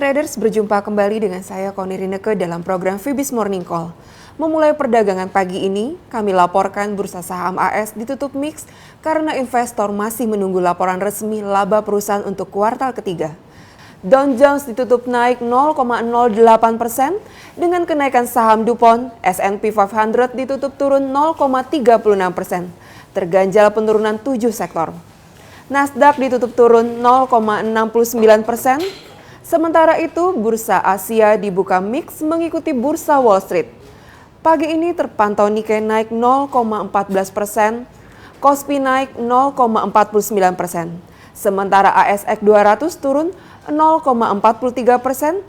Traders, berjumpa kembali dengan saya Koni Rineke dalam program Fibis Morning Call. Memulai perdagangan pagi ini, kami laporkan bursa saham AS ditutup mix karena investor masih menunggu laporan resmi laba perusahaan untuk kuartal ketiga. Dow Jones ditutup naik 0,08% dengan kenaikan saham DuPont. S&P 500 ditutup turun 0,36%, terganjal penurunan 7 sektor. Nasdaq ditutup turun 0,69%. Sementara itu, bursa Asia dibuka mix mengikuti bursa Wall Street. Pagi ini terpantau Nikkei naik 0,14%, Kospi naik 0,49%. Sementara ASX 200 turun 0,43%.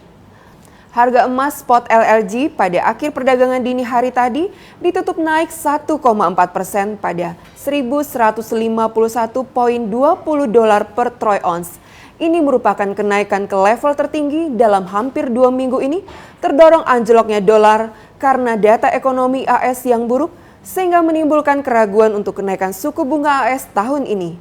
Harga emas spot LLG pada akhir perdagangan dini hari tadi ditutup naik 1,4% pada $1.151.20 per troy ounce. Ini merupakan kenaikan ke level tertinggi dalam hampir 2 minggu ini, terdorong anjloknya dolar karena data ekonomi AS yang buruk sehingga menimbulkan keraguan untuk kenaikan suku bunga AS tahun ini.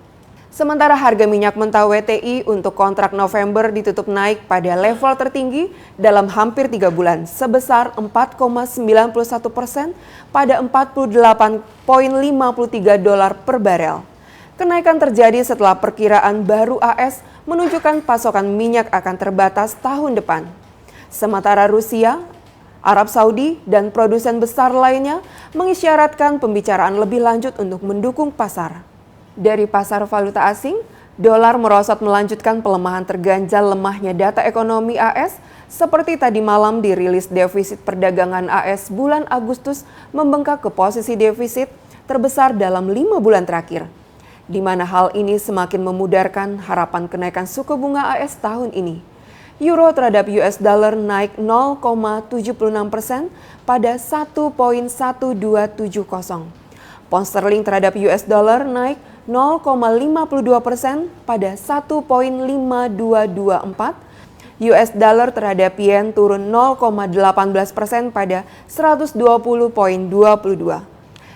Sementara harga minyak mentah WTI untuk kontrak November ditutup naik pada level tertinggi dalam hampir 3 bulan sebesar 4,91% pada $48.53 per barel. Kenaikan terjadi setelah perkiraan baru AS menunjukkan pasokan minyak akan terbatas tahun depan. Sementara Rusia, Arab Saudi, dan produsen besar lainnya mengisyaratkan pembicaraan lebih lanjut untuk mendukung pasar. Dari pasar valuta asing, dolar merosot melanjutkan pelemahan terganjal lemahnya data ekonomi AS seperti tadi malam dirilis defisit perdagangan AS bulan Agustus membengkak ke posisi defisit terbesar dalam 5 bulan terakhir, di mana hal ini semakin memudarkan harapan kenaikan suku bunga AS tahun ini. Euro terhadap US dollar naik 0,76% pada 1.1270. Pound sterling terhadap US dollar naik 0,52% pada 1.5224. US dollar terhadap yen turun 0,18% pada 120.22.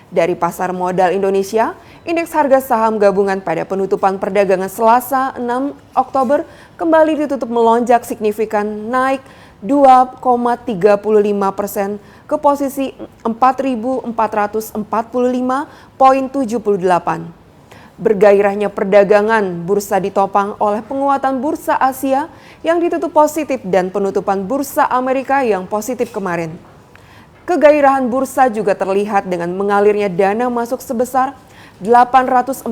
Dari pasar modal Indonesia, indeks harga saham gabungan pada penutupan perdagangan Selasa 6 Oktober kembali ditutup melonjak signifikan naik 2,35% ke posisi 4.445,78. Bergairahnya perdagangan bursa ditopang oleh penguatan bursa Asia yang ditutup positif dan penutupan bursa Amerika yang positif kemarin. Kegairahan bursa juga terlihat dengan mengalirnya dana masuk sebesar 844,83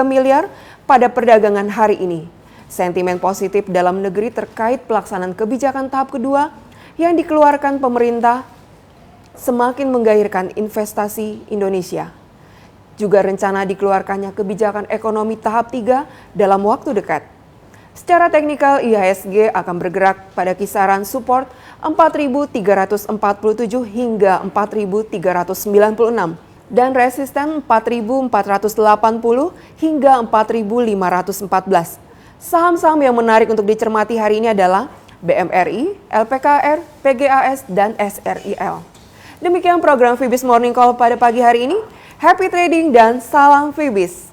miliar pada perdagangan hari ini. Sentimen positif dalam negeri terkait pelaksanaan kebijakan tahap kedua yang dikeluarkan pemerintah semakin menggairahkan investasi Indonesia. Juga rencana dikeluarkannya kebijakan ekonomi tahap 3 dalam waktu dekat. Secara teknikal, IHSG akan bergerak pada kisaran support 4.347 hingga 4.396 dan resisten 4.480 hingga 4.514. Saham-saham yang menarik untuk dicermati hari ini adalah BMRI, LPKR, PGAS, dan SRIL. Demikian program Fibis Morning Call pada pagi hari ini. Happy trading dan salam Fibis.